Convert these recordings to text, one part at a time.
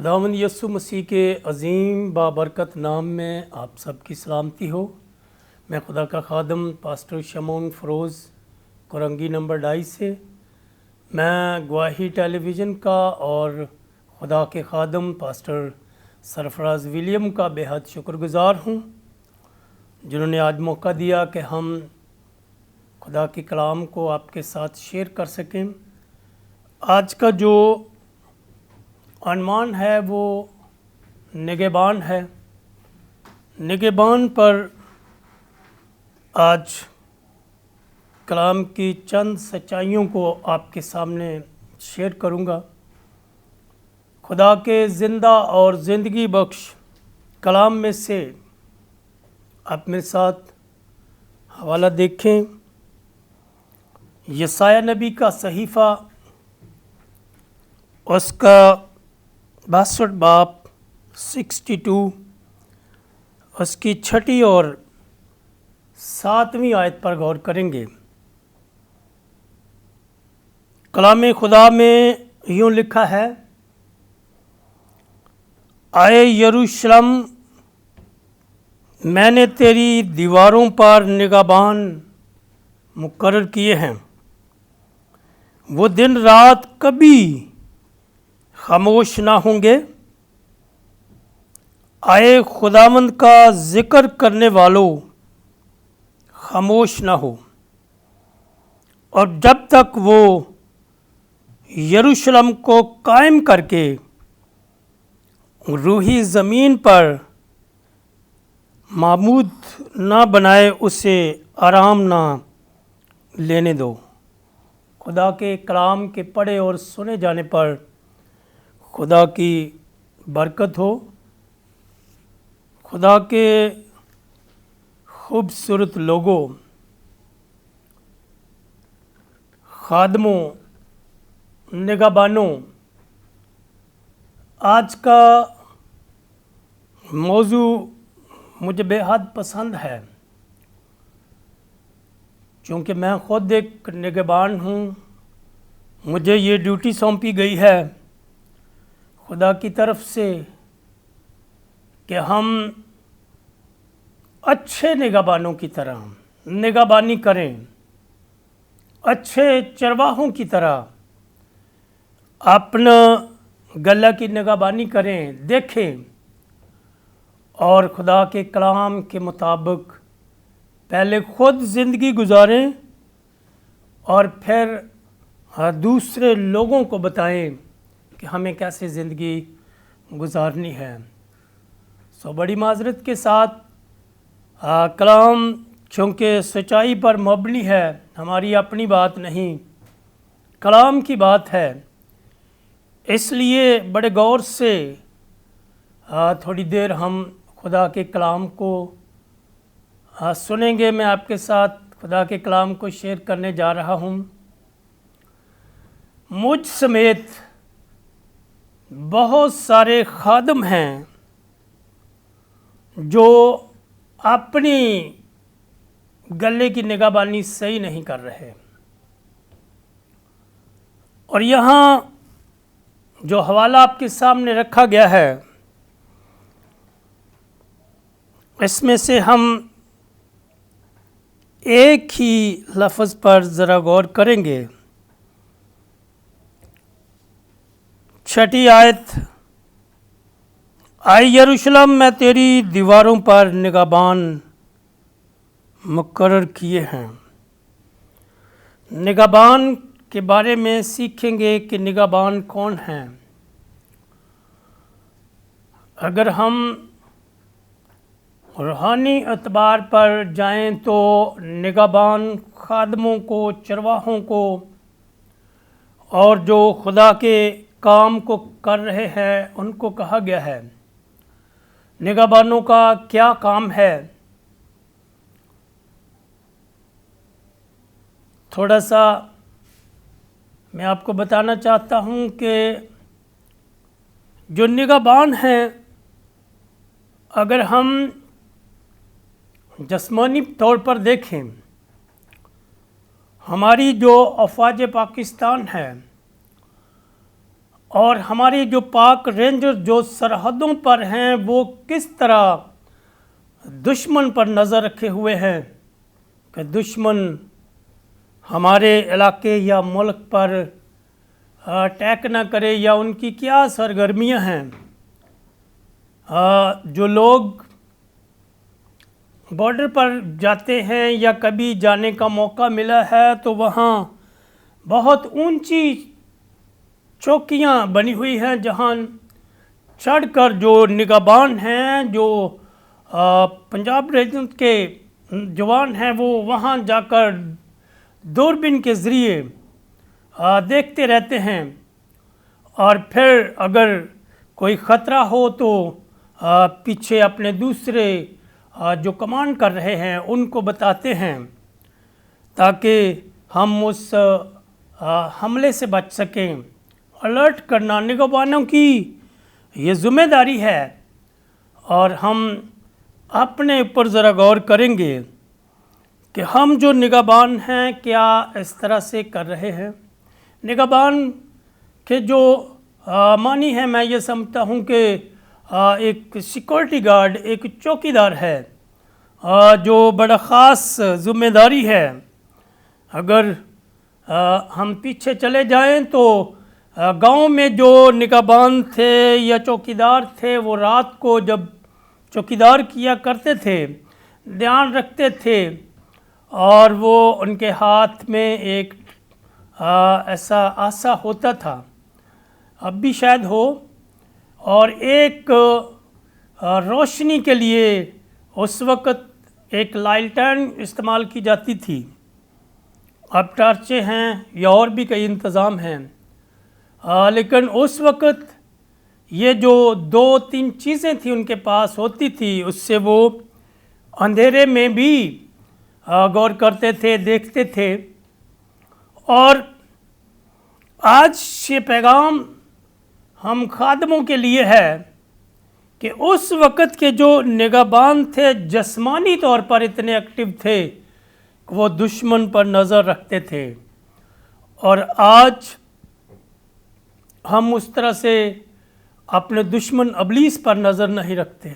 खुदावंद यस्सु मसीह के अजीम बाबरकत नाम में आप सब की सलामती हो। मैं खुदा का खादम पास्टर शमौन फरोज़ कोरंगी नंबर 2.5 से मैं गवाही टेलीविज़न का और खुदा के खादम पास्टर सरफराज विलियम का बेहद शुक्रगुज़ार हूँ, जिन्होंने आज मौका दिया कि हम खुदा के कलाम को आपके साथ शेयर कर सकें। आज का जो अनमान है वो निगहबान है। निगहबान पर आज कलाम की चंद सच्चाइयों को आपके सामने शेयर करूंगा। खुदा के ज़िंदा और ज़िंदगी बख्श कलाम में से आप मेरे साथ हवाला देखें। यसाया नबी का सहीफ़ा उसका 62 बाब 62 उसकी 6 और 7वीं आयत पर गौर करेंगे। कलाम खुदा में यूँ लिखा है, आए यरूशलेम, मैंने तेरी दीवारों पर निगाहबान मुकर्रर किए हैं, वो दिन रात कभी खामोश ना होंगे। आए खुदावंद का ज़िक्र करने वालों, खामोश ना हो, और जब तक वो यरूशलेम को कायम करके रूही ज़मीन पर मामूद ना बनाए, उसे आराम ना लेने दो। खुदा के कलाम के पढ़े और सुने जाने पर खुदा की बरकत हो। खुदा के खूबसूरत लोगों, खादमों, निगहबानों, आज का मौजू मुझे बेहद पसंद है, क्योंकि मैं ख़ुद एक निगहबान हूँ। मुझे ये ड्यूटी सौंपी गई है खुदा की तरफ से कि हम अच्छे निगहबानों की तरह निगहबानी करें, अच्छे चरवाहों की तरह अपना गला की निगहबानी करें, देखें और खुदा के कलाम के मुताबिक पहले ख़ुद ज़िंदगी गुजारें और फिर दूसरे लोगों को बताएं कि हमें कैसे ज़िंदगी गुजारनी है। बड़ी माजरत के साथ कलाम चूँकि सच्चाई पर मबनी है, हमारी अपनी बात नहीं, कलाम की बात है, इसलिए बड़े गौर से थोड़ी देर हम खुदा के कलाम को सुनेंगे। मैं आपके साथ खुदा के कलाम को शेयर करने जा रहा हूँ। मुझ समेत बहुत सारे खादम हैं जो अपनी गले की निगहबानी सही नहीं कर रहे, और यहाँ जो हवाला आपके सामने रखा गया है, इसमें से हम एक ही लफ्ज़ पर ज़रा गौर करेंगे। 6 आयत, आए यरूशलेम, मैं तेरी दीवारों पर निगहबान मुकर्रर किए हैं। निगहबान के बारे में सीखेंगे कि निगहबान कौन हैं। अगर हम रूहानी एतबार पर जाएं तो निगहबान खादमों को, चरवाहों को और जो खुदा के काम को कर रहे हैं उनको कहा गया है। निगहबानों का क्या काम है? थोड़ा सा मैं आपको बताना चाहता हूँ कि जो निगहबान हैं, अगर हम जिस्मानी तौर पर देखें, हमारी जो अफ़वाज पाकिस्तान है, اور ہماری جو پاک رینجر جو سرحدوں پر ہیں وہ کس طرح دشمن پر نظر رکھے ہوئے ہیں کہ دشمن ہمارے علاقے یا ملک پر اٹیک نہ کرے، یا ان کی کیا سرگرمیاں ہیں۔ جو لوگ بارڈر پر جاتے ہیں یا کبھی جانے کا موقع ملا ہے تو وہاں بہت اونچی چوکیاں بنی ہوئی ہیں جہاں چڑھ کر جو نگہبان ہیں، جو پنجاب ریجن کے جوان ہیں، وہ وہاں جا کر دوربین کے ذریعے دیکھتے رہتے ہیں، اور پھر اگر کوئی خطرہ ہو تو پیچھے اپنے دوسرے جو کمانڈ کر رہے ہیں ان کو بتاتے ہیں تاکہ ہم اس حملے سے بچ سکیں۔ الرٹ کرنا نگہبانوں کی یہ ذمہ داری ہے، اور ہم اپنے اوپر ذرا غور کریں گے کہ ہم جو نگہبان ہیں کیا اس طرح سے کر رہے ہیں۔ نگہبان کے جو معنی ہے، میں یہ سمجھتا ہوں کہ ایک سیکورٹی گارڈ، ایک چوکیدار ہے جو بڑا خاص ذمہ داری ہے۔ اگر ہم پیچھے چلے جائیں تو گاؤں میں جو نگہبان تھے یا چوکیدار تھے وہ رات کو جب چوکیدار کیا کرتے تھے، دھیان رکھتے تھے، اور وہ ان کے ہاتھ میں ایک ایسا آسا ہوتا تھا، اب بھی شاید ہو، اور ایک روشنی کے لیے اس وقت ایک لائلٹین استعمال کی جاتی تھی، اب ٹارچیں ہیں یا اور بھی کئی انتظام ہیں، لیکن اس وقت یہ جو 2-3 چیزیں تھیں ان کے پاس ہوتی تھی، اس سے وہ اندھیرے میں بھی غور کرتے تھے، دیکھتے تھے۔ اور آج یہ پیغام ہم خادموں کے لیے ہے کہ اس وقت کے جو نگہبان تھے جسمانی طور پر اتنے ایکٹیو تھے کہ وہ دشمن پر نظر رکھتے تھے، اور آج ہم اس طرح سے اپنے دشمن ابلیس پر نظر نہیں رکھتے،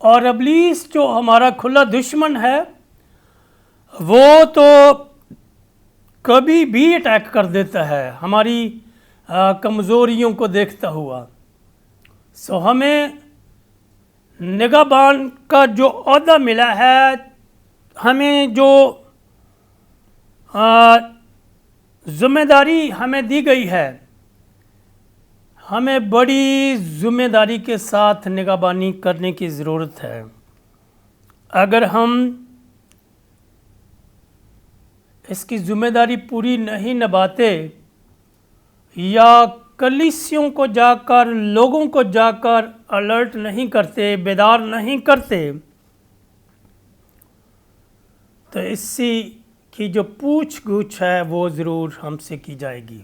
اور ابلیس جو ہمارا کھلا دشمن ہے وہ تو کبھی بھی اٹیک کر دیتا ہے ہماری کمزوریوں کو دیکھتا ہوا۔ سو ہمیں نگہبان کا جو عہدہ ملا ہے، ہمیں جو ذمہ داری ہمیں دی گئی ہے، ہمیں بڑی ذمہ داری کے ساتھ نگہبانی کرنے کی ضرورت ہے۔ اگر ہم اس کی ذمہ داری پوری نہیں نبھاتے یا کلیسیوں کو جا کر، لوگوں کو جا کر الرٹ نہیں کرتے، بیدار نہیں کرتے، تو اس کی جو پوچھ گچھ ہے وہ ضرور ہم سے کی جائے گی۔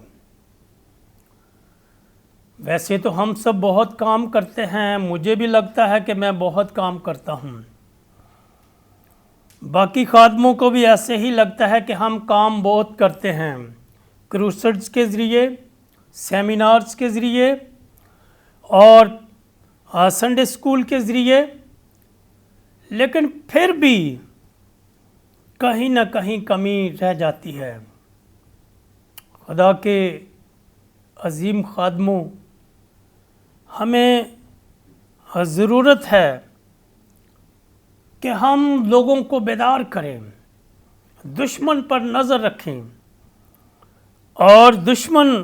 ویسے تو ہم سب بہت کام کرتے ہیں، مجھے بھی لگتا ہے کہ میں بہت کام کرتا ہوں، باقی خادموں کو بھی ایسے ہی لگتا ہے کہ ہم کام بہت کرتے ہیں، کروسڈز کے ذریعے، سیمینارز کے ذریعے، اور سنڈے اسکول کے ذریعے، لیکن پھر بھی کہیں نہ کہیں کمی رہ جاتی ہے۔ خدا کے عظیم خادموں، ہمیں ضرورت ہے کہ ہم لوگوں کو بیدار کریں، دشمن پر نظر رکھیں، اور دشمن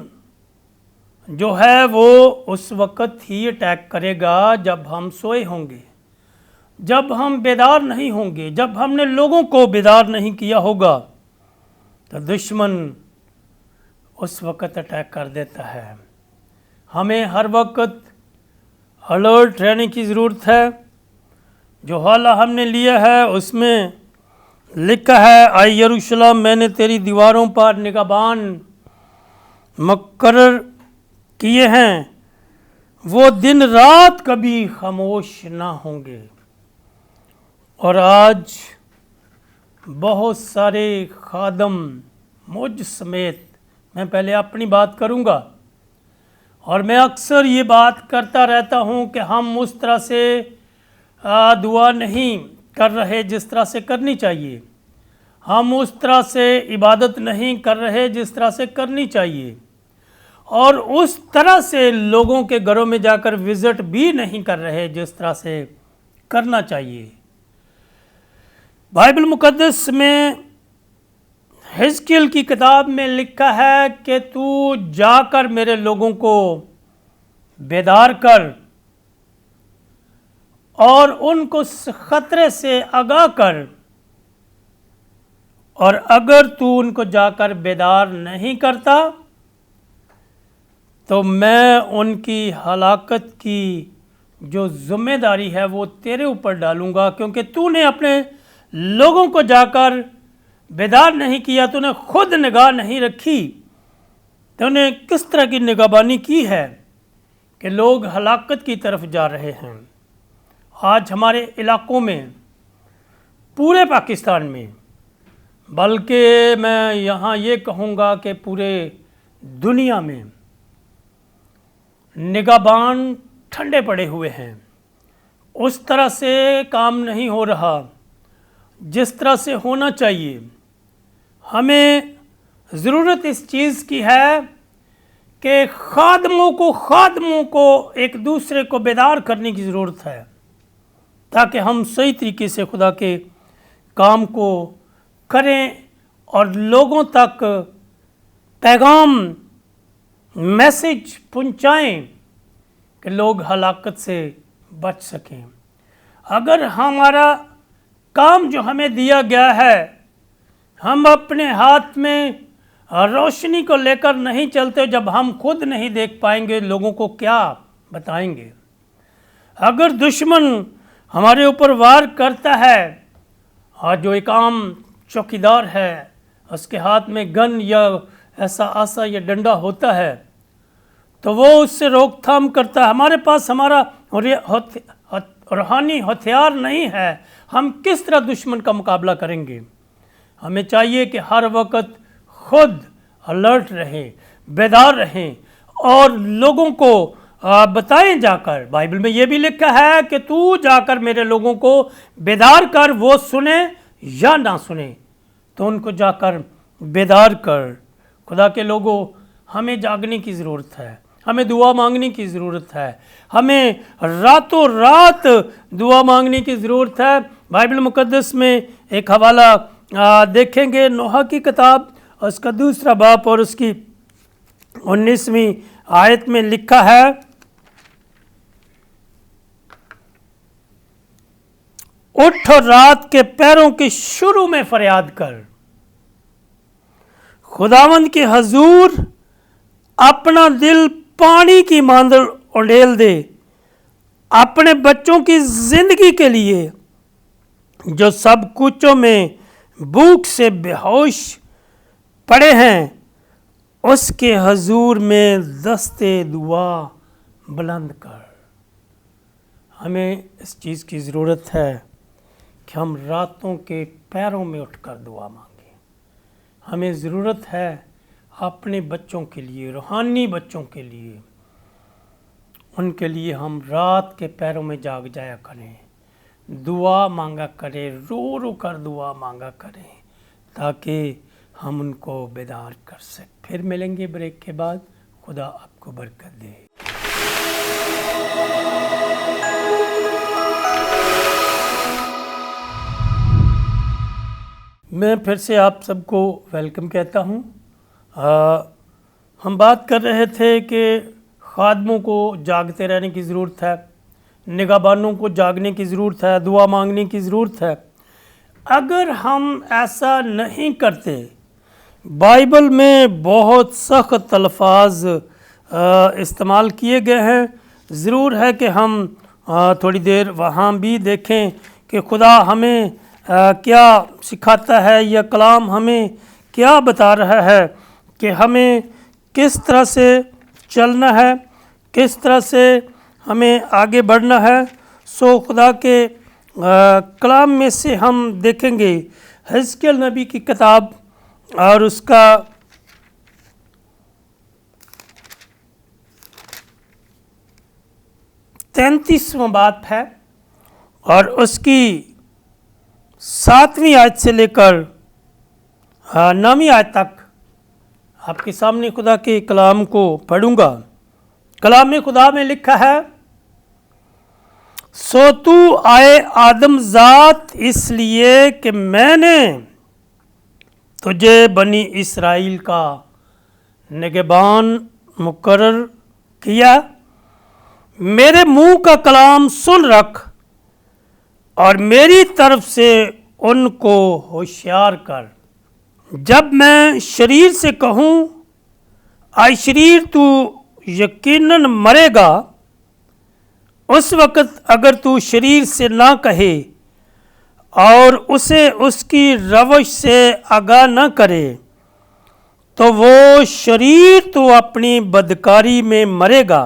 جو ہے وہ اس وقت ہی اٹیک کرے گا جب ہم سوئے ہوں گے، جب ہم بیدار نہیں ہوں گے، جب ہم نے لوگوں کو بیدار نہیں کیا ہوگا تو دشمن اس وقت اٹیک کر دیتا ہے۔ ہمیں ہر وقت الرٹ رہنے کی ضرورت ہے۔ جو حوالہ ہم نے لیا ہے اس میں لکھا ہے، اے یروشلم، میں نے تیری دیواروں پر نگہبان مقرر کیے ہیں، وہ دن رات کبھی خاموش نہ ہوں گے۔ اور آج بہت سارے خادم، مجھ سمیت، میں پہلے اپنی بات کروں گا، اور میں اکثر یہ بات کرتا رہتا ہوں کہ ہم اس طرح سے دعا نہیں کر رہے جس طرح سے کرنی چاہیے، ہم اس طرح سے عبادت نہیں کر رہے جس طرح سے کرنی چاہیے، اور اس طرح سے لوگوں کے گھروں میں جا کر وزٹ بھی نہیں کر رہے جس طرح سے کرنا چاہیے۔ بائبل مقدس میں حزقیل کی کتاب میں لکھا ہے کہ تو جا کر میرے لوگوں کو بیدار کر اور ان کو خطرے سے آگاہ کر، اور اگر تو ان کو جا کر بیدار نہیں کرتا تو میں ان کی ہلاکت کی جو ذمہ داری ہے وہ تیرے اوپر ڈالوں گا، کیونکہ تو نے اپنے لوگوں کو جا کر بیدار نہیں کیا، تو نے خود نگاہ نہیں رکھی، تو نے کس طرح کی نگہبانی کی ہے کہ لوگ ہلاکت کی طرف جا رہے ہیں۔ آج ہمارے علاقوں میں، پورے پاکستان میں، بلکہ میں یہاں یہ کہوں گا کہ پورے دنیا میں نگہبان ٹھنڈے پڑے ہوئے ہیں، اس طرح سے کام نہیں ہو رہا جس طرح سے ہونا چاہیے۔ ہمیں ضرورت اس چیز کی ہے کہ خادموں کو ایک دوسرے کو بیدار کرنے کی ضرورت ہے، تاکہ ہم صحیح طریقے سے خدا کے کام کو کریں اور لوگوں تک پیغام میسج پہنچائیں کہ لوگ ہلاکت سے بچ سکیں۔ اگر ہمارا کام جو ہمیں دیا گیا ہے، ہم اپنے ہاتھ میں روشنی کو لے کر نہیں چلتے، جب ہم خود نہیں دیکھ پائیں گے لوگوں کو کیا بتائیں گے؟ اگر دشمن ہمارے اوپر وار کرتا ہے اور جو ایک عام چوکیدار ہے، اس کے ہاتھ میں گن یا ایسا آسا یا ڈنڈا ہوتا ہے تو وہ اس سے روک تھام کرتا ہے۔ ہمارے پاس ہمارا روحانی ہتھیار نہیں ہے، ہم کس طرح دشمن کا مقابلہ کریں گے؟ ہمیں چاہیے کہ ہر وقت خود الرٹ رہیں، بیدار رہیں، اور لوگوں کو بتائیں جا کر۔ بائبل میں یہ بھی لکھا ہے کہ تو جا کر میرے لوگوں کو بیدار کر، وہ سنیں یا نہ سنیں تو ان کو جا کر بیدار کر۔ خدا کے لوگوں، ہمیں جاگنے کی ضرورت ہے، ہمیں دعا مانگنے کی ضرورت ہے، ہمیں راتوں رات دعا مانگنے کی ضرورت ہے۔ بائبل مقدس میں ایک حوالہ دیکھیں گے، نوح کی کتاب، اس کا 2 باب اور اس کی 19ویں آیت میں لکھا ہے، اٹھ اور رات کے پہروں کے شروع میں فریاد کر، خداوند کے حضور اپنا دل پانی کی مانند اڈیل دے، اپنے بچوں کی زندگی کے لیے جو سب کوچوں میں بھوک سے بے ہوش پڑے ہیں، اس کے حضور میں دستے دعا بلند کر۔ ہمیں اس چیز کی ضرورت ہے کہ ہم راتوں کے پیروں میں اٹھ کر دعا مانگیں۔ ہمیں ضرورت ہے اپنے بچوں کے لیے، روحانی بچوں کے لیے، ان کے لیے ہم رات کے پیروں میں جاگ جایا کریں، دعا مانگا کریں، رو رو کر دعا مانگا کریں، تاکہ ہم ان کو بیدار کر سکیں۔ پھر ملیں گے بریک کے بعد۔ خدا آپ کو برکت دے۔ میں پھر سے آپ سب کو ویلکم کہتا ہوں۔ ہم بات کر رہے تھے کہ خادموں کو جاگتے رہنے کی ضرورت ہے، نگہبانوں کو جاگنے کی ضرورت ہے، دعا مانگنے کی ضرورت ہے۔ اگر ہم ایسا نہیں کرتے، بائبل میں بہت سخت الفاظ استعمال کیے گئے ہیں، ضرور ہے کہ ہم تھوڑی دیر وہاں بھی دیکھیں کہ خدا ہمیں کیا سکھاتا ہے، یا کلام ہمیں کیا بتا رہا ہے کہ ہمیں کس طرح سے چلنا ہے، کس طرح سے ہمیں آگے بڑھنا ہے۔ سو خدا کے کلام میں سے ہم دیکھیں گے حزقیل نبی کی کتاب اور اس کا 33वां बाब है और उसकी 7वीं आयत से लेकर 9वीं आयत तक आपके सामने खुदा के कलाम को पढ़ूंगा। कलाम में खुदा में लिखा है, सो तू आए आदम ज़ात इसलिए कि मैंने तुझे बनी इसराइल का निगहबान मुकर्रर किया। मेरे मुंह का कलाम सुन रख और मेरी तरफ से उनको होशियार कर। जब मैं शरीर से कहूँ आय शरीर तू यकीनन मरेगा, उस वक़्त अगर तू शरीर से ना कहे और उसे उसकी रवश से आगाह न करे, तो वो शरीर तो अपनी बदकारी में मरेगा,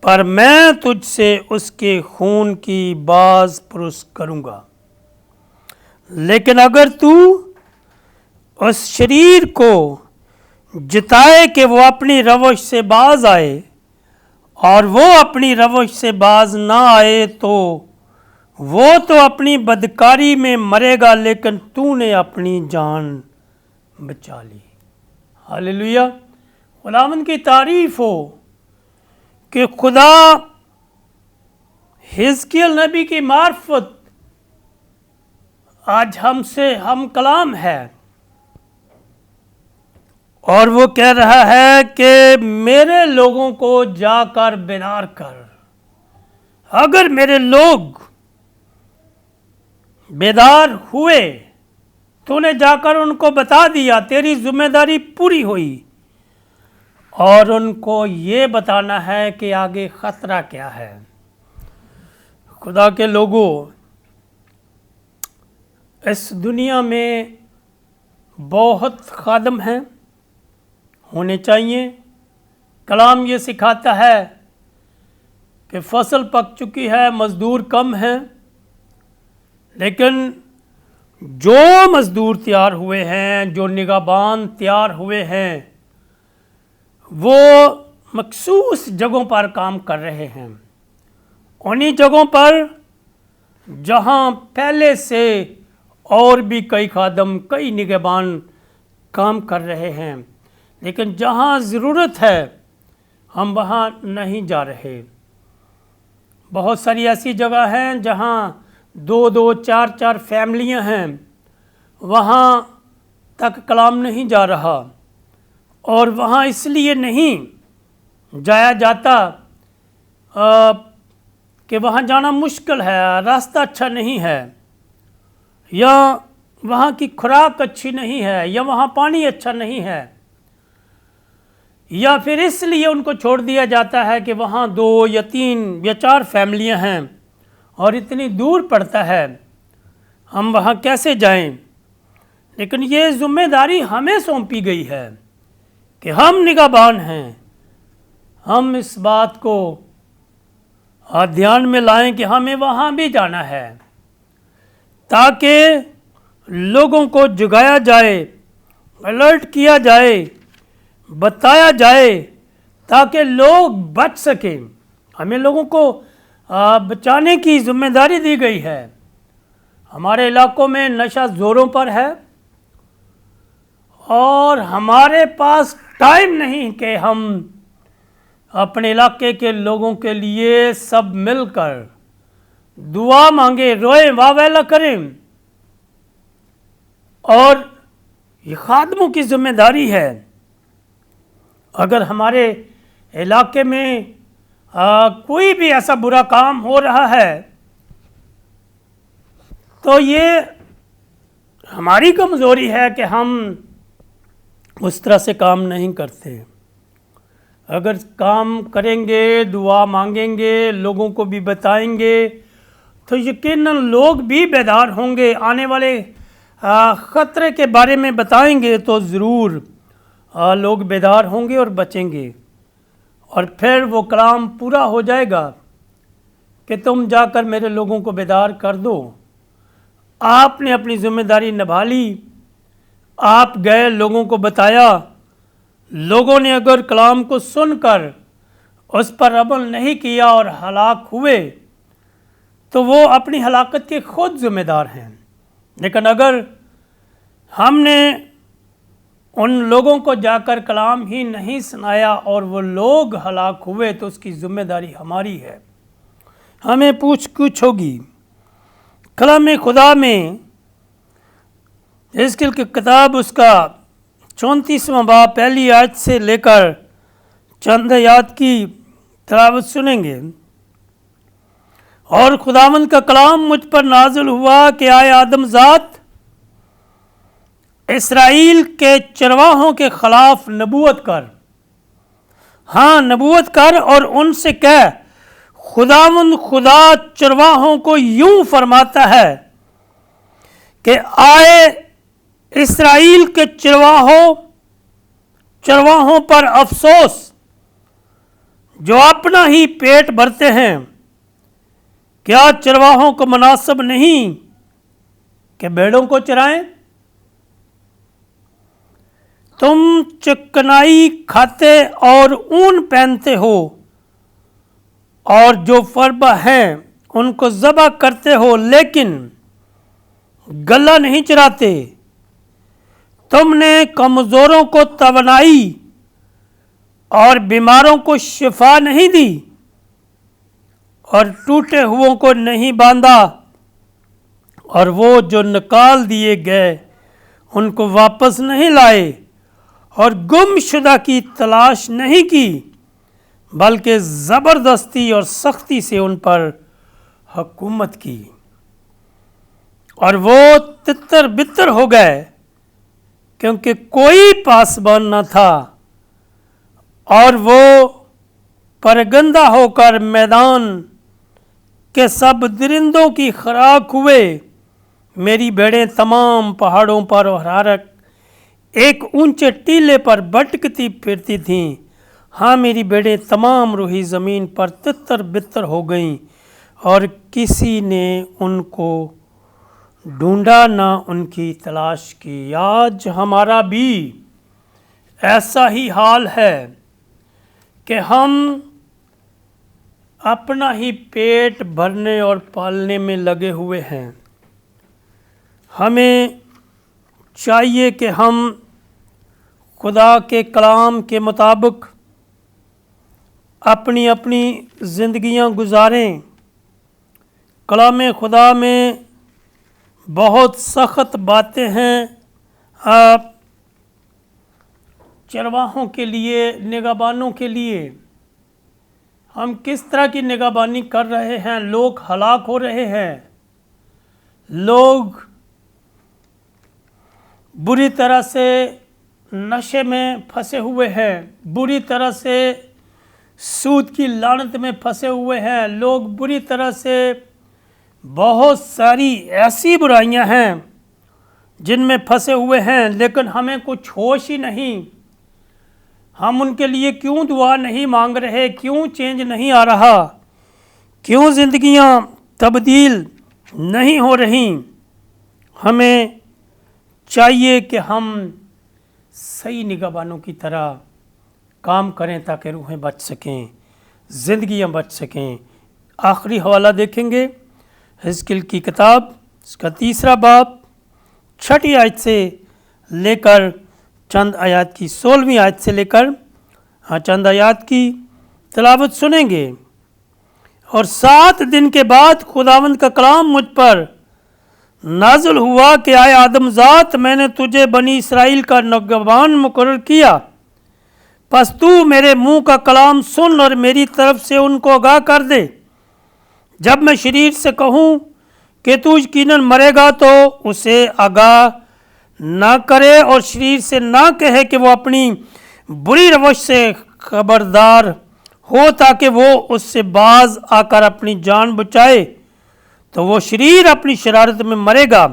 पर मैं तुझसे उसके खून की बाज पुरुष करूँगा। लेकिन अगर तू उस शरीर को जिताए कि वो अपनी रवश से बाज आए और वो अपनी रवश से बाज ना आए, तो वो तो अपनी बदकारी में मरेगा, लेकिन तूने अपनी जान बचा ली। हालेलुया। खुदावंद की तारीफ हो कि खुदा हिजकिय्याह नबी की मार्फत आज हमसे हम कलाम है और वो कह रहा है कि मेरे लोगों को जाकर बेदार कर। अगर मेरे लोग बेदार हुए, तूने जाकर उनको बता दिया, तेरी जिम्मेदारी पूरी हुई, और उनको ये बताना है कि आगे ख़तरा क्या है। खुदा के लोगों, इस दुनिया में बहुत खादम हैं, होने चाहिए। कलाम ये सिखाता है कि फसल पक चुकी है, मज़दूर कम हैं, लेकिन जो मज़दूर तैयार हुए हैं, जो निगाहबान तैयार हुए हैं, वो मखसूस जगहों पर काम कर रहे हैं। उन्हीं जगहों पर जहाँ पहले से और भी कई खादम, कई निगहबान काम कर रहे हैं, लेकिन जहाँ ज़रूरत है हम वहाँ नहीं जा रहे। बहुत सारी ऐसी जगह हैं जहाँ 2-2, 4-4 फैमिलियाँ हैं, वहाँ तक कलाम नहीं जा रहा, और वहाँ इसलिए नहीं जाया जाता कि वहाँ जाना मुश्किल है, रास्ता अच्छा नहीं है, या वहाँ की खुराक अच्छी नहीं है, या वहाँ पानी अच्छा नहीं है, या फिर इसलिए उनको छोड़ दिया जाता है कि वहाँ 2 या 3 या 4 फैमिलियाँ हैं और इतनी दूर पड़ता है, हम वहाँ कैसे जाएं। लेकिन ये जिम्मेदारी हमें सौंपी गई है कि हम निगाहबान हैं। हम इस बात को ध्यान में लाएं कि हमें वहाँ भी जाना है, ताकि लोगों को जगाया जाए, अलर्ट किया जाए, बताया जाए, ताकि लोग बच सकें। हमें लोगों को बचाने की जिम्मेदारी दी गई है। हमारे इलाकों में नशा ज़ोरों पर है और हमारे पास टाइम नहीं कि हम अपने इलाके के लोगों के लिए सब मिलकर दुआ मांगे, रोए, वावेला करें। और ये खादमों की जिम्मेदारी है। अगर हमारे इलाके में कोई भी ऐसा बुरा काम हो रहा है, तो ये हमारी कमज़ोरी है कि हम उस तरह से काम नहीं करते। अगर काम करेंगे, दुआ मांगेंगे, लोगों को भी बताएंगे, तो यकीनन लोग भी बेदार होंगे। आने वाले ख़तरे के बारे में बताएंगे तो ज़रूर लोग बेदार होंगे और बचेंगे। और फिर वो कलाम पूरा हो जाएगा कि तुम जाकर मेरे लोगों को बेदार कर दो। आपने अपनी जिम्मेदारी निभा ली, आप गए, लोगों को बताया, लोगों ने अगर कलाम को सुनकर उस पर अमल नहीं किया और हलाक हुए तो वो अपनी हलाकत के खुद ज़िम्मेदार हैं। लेकिन अगर हमने उन लोगों को जाकर कलाम ही नहीं सुनाया और वो लोग हलाक हुए तो उसकी ज़िम्मेदारी हमारी है, हमें पूछ कुछ होगी। कलाम खुदा में हिजकिय्याह की किताब उसका 34वां बाब पहली आयत से लेकर चंद आयत की तिलावत सुनेंगे। और खुदावंद का कलाम मुझ पर नाजिल हुआ कि आए आदमजात, इसराइल के चरवाहों के खिलाफ नबूवत कर, हाँ नबूवत कर और उनसे कह, खुदावंद खुदा चरवाहों को यूं फरमाता है कि आए इसराइल के चरवाहों पर अफसोस जो अपना ही पेट भरते हैं। क्या चरवाहों को मुनासिब नहीं कि भेड़ों को चराएं? तुम चिकनाई खाते और ऊन पहनते हो और जो फरबा हैं उनको ज़बह करते हो, लेकिन गला नहीं चराते। तुमने कमज़ोरों को तवानाई और बीमारों को शिफा नहीं दी और टूटे हुओं को नहीं बांधा, और वो जो निकाल दिए गए उनको वापस नहीं लाए, और गुमशुदा की तलाश नहीं की, बल्कि ज़बरदस्ती और सख्ती से उन पर हुकूमत की। और वो तितर बितर हो गए क्योंकि कोई पासबान न था, और वो परगंदा होकर मैदान के सब दरिंदों की खुराक हुए। मेरी भेड़ें तमाम पहाड़ों पर और हर एक ऊंचे टीले पर भटकती फिरती थीं। हाँ, मेरी भेड़ें तमाम रूही ज़मीन पर तितर बितर हो गईं और किसी ने उनको ढूंढा ना उनकी तलाश की। आज हमारा भी ऐसा ही हाल है कि हम अपना ही पेट भरने और पालने में लगे हुए हैं। हमें चाहिए कि हम खुदा के कलाम के मुताबिक अपनी अपनी ज़िंदगियां गुजारें। कलाम खुदा में बहुत सख्त बातें हैं आप चरवाहों के लिए, निगहबानों के लिए। हम किस तरह की निगहबानी कर रहे हैं? लोग हलाक हो रहे हैं, लोग बुरी तरह से नशे में फंसे हुए हैं, बुरी तरह से सूद की लानत में फंसे हुए हैं, लोग बुरी तरह से, बहुत सारी ऐसी बुराइयां हैं जिनमें फंसे हुए हैं, लेकिन हमें कुछ होश ही नहीं। हम उनके लिए क्यों दुआ नहीं मांग रहे? क्यों चेंज नहीं आ रहा? क्यों ज़िंदगियां तब्दील नहीं हो रही? हमें चाहिए कि हम सही निगहबानों की तरह काम करें ताकि रूहें बच सकें, ज़िंदगियां बच सकें। आखिरी हवाला देखेंगे हिजकिय्याह की किताब, इसका 3 बाब 6 आयत से लेकर चंद आयत की 16वीं आयत से लेकर चंद आयत की तिलावत सुनेंगे। और 7 दिन के बाद खुदावंद का कलाम मुझ पर नाज़िल हुआ कि आए आदमजात, मैंने तुझे बनी इसराइल का निगहबान मुकर्रर किया, बस तू मेरे मुंह का कलाम सुन और मेरी तरफ से उनको आगाह कर दे। जब मैं शरीर से कहूँ कि तू यकीनन मरेगा तो उसे आगाह ना करे, और शरीर से ना कहे कि वो अपनी बुरी रवश से खबरदार हो ताकि वो उससे बाज आकर अपनी जान बचाए, तो वो शरीर अपनी शरारत में मरेगा,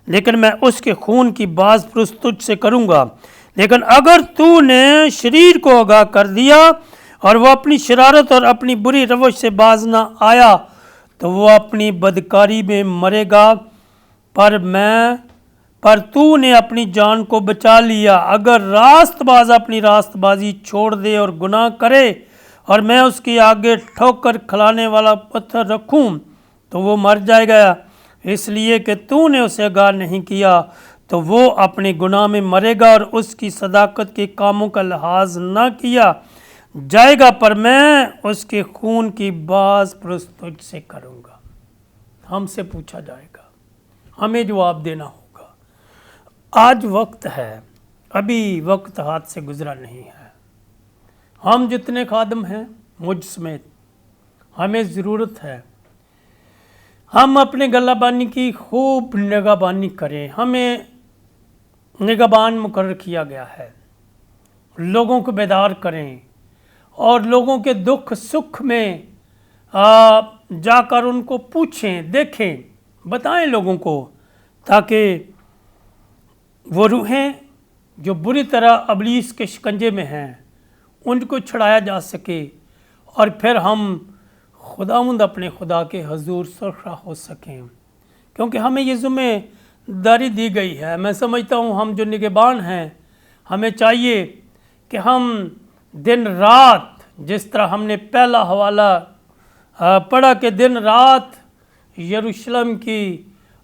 लेकिन मैं उसके खून की बाज पुरस तुझ से करूँगा। लेकिन अगर तूने शरीर को आगाह कर दिया और वो अपनी शरारत और अपनी बुरी रवश से बाज ना आया, तो वो अपनी बदकारी में मरेगा, पर तूने अपनी जान को बचा लिया। अगर रास्तबाज अपनी रास्तबाजी छोड़ दे और गुनाह करे और मैं उसके आगे ठोकर खिलाने वाला पत्थर रखूं तो वो मर जाएगा, इसलिए कि तूने उसे आगाह नहीं किया, तो वो अपने गुनाह में मरेगा और उसकी सदाकत के कामों का लिहाज ना किया जाएगा, पर मैं उसके खून की बाज पुरस तुझसे करूँगा। हमसे पूछा जाएगा, हमें जवाब देना होगा। आज वक्त है, अभी वक्त हाथ से गुजरा नहीं है। हम जितने खादम हैं, मुझ समेत, हमें ज़रूरत है हम अपने गल्लाबानी की खूब निगाहबानी करें। हमें निगाहबान मुकर्रर किया गया है, लोगों को बेदार करें और लोगों के दुख सुख में जाकर उनको पूछें, देखें, बताएं लोगों को, ताकि वो रूहें जो बुरी तरह इब्लीस के शिकंजे में हैं उनको छुड़ाया जा सके और फिर हम खुदावंद अपने खुदा के हजूर सुरखा हो सकें, क्योंकि हमें ये ज़िम्मेदारी दी गई है। मैं समझता हूँ हम जो निगहबान हैं, हमें चाहिए कि हम दिन रात, जिस तरह हमने पहला हवाला पढ़ा कि दिन रात यरूशलेम की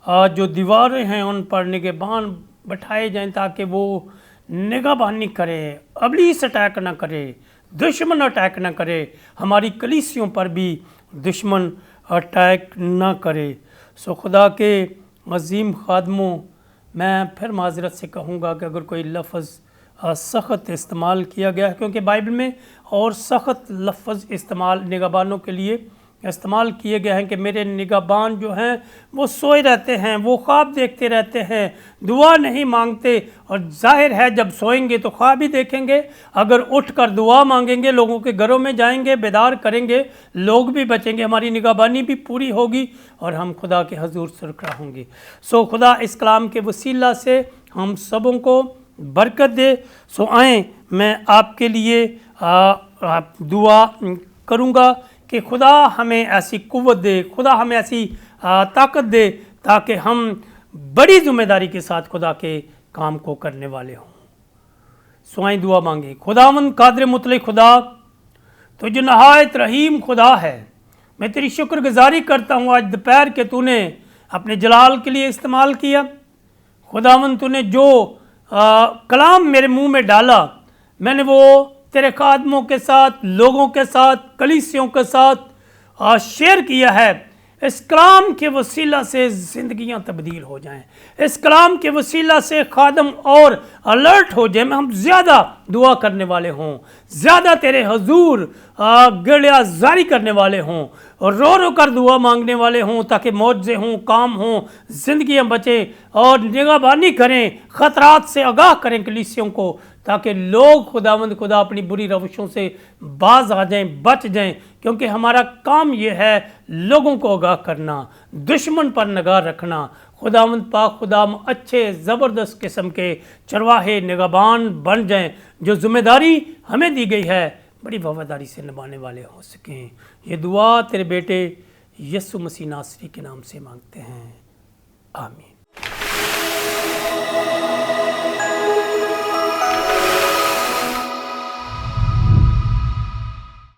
जो दीवारें हैं उन पर निगहबान बैठाए जाएं, ताकि वो निगहबानी करें, इब्लीस अटैक ना करे, दुश्मन अटैक ना करे, हमारी कलीसियों पर भी दुश्मन अटैक ना करे। सो खुदा के अजीम खादमों, मैं फिर माजरत से कहूँगा कि अगर कोई लफ्ज़ सख़त इस्तेमाल किया गया है, क्योंकि बाइबल में और सख़त लफ्ज़ इस्तेमाल निगहबानों के लिए इस्तेमाल किए गए हैं कि मेरे निगहबान जो हैं वो सोए रहते हैं, वो ख्वाब देखते रहते हैं, दुआ नहीं मांगते, और जाहिर है जब सोएंगे तो ख्वाब ही देखेंगे। अगर उठकर दुआ मांगेंगे, लोगों के घरों में जाएंगे, बेदार करेंगे, लोग भी बचेंगे, हमारी निगहबानी भी पूरी होगी और हम खुदा के हजूर सुरखरा होंगे। सो खुदा इस कलाम के वसीला से हम सबों को बरकत दे। सो आएँ, मैं आपके लिए दुआ करूँगा कि खुदा हमें ऐसी कुव्वत दे, खुदा हमें ऐसी ताकत दे, ताकि हम बड़ी ज़िम्मेदारी के साथ खुदा के काम को करने वाले हों। सुआई दुआ मांगे। खुदावंद कादिर मुतलक खुदा, तो जो नहायत रहीम खुदा है, मैं तेरी शुक्रगुजारी करता हूँ आज दोपहर के तूने अपने जलाल के लिए इस्तेमाल किया। खुदावंद तूने जो कलाम मेरे मुंह में डाला, मैंने वो तेरे खादमों के साथ, लोगों के साथ, कलीसियों के साथ शेयर किया है। इस कलाम के वसीला से ज़िंदगियां तब्दील हो जाएं, इस कलाम के वसीला से खादम और अलर्ट हो जाए, हम ज़्यादा दुआ करने वाले हों, ज़्यादा तेरे हजूर गिड़िया जारी करने वाले हों और रो रो कर दुआ मांगने वाले हों, ताकि मौजे हों, काम हों, ज़िंदगियां बचें और निगाहबानी करें, ख़तरात से आगाह करें कलीसियों को, ताकि लोग खुदावंद खुदा अपनी बुरी रविशों से बाज आ जाएं, बच जाएं, क्योंकि हमारा काम ये है लोगों को आगाह करना, दुश्मन पर निगाह रखना। खुदावंद पाक खुदा हम अच्छे ज़बरदस्त किस्म के चरवाहे निगहबान बन जाएं, जो ज़िम्मेदारी हमें दी गई है बड़ी वफादारी से निभाने वाले हो सकें। ये दुआ तेरे बेटे यीशु मसीह नासरी के नाम से मांगते हैं, आमीन।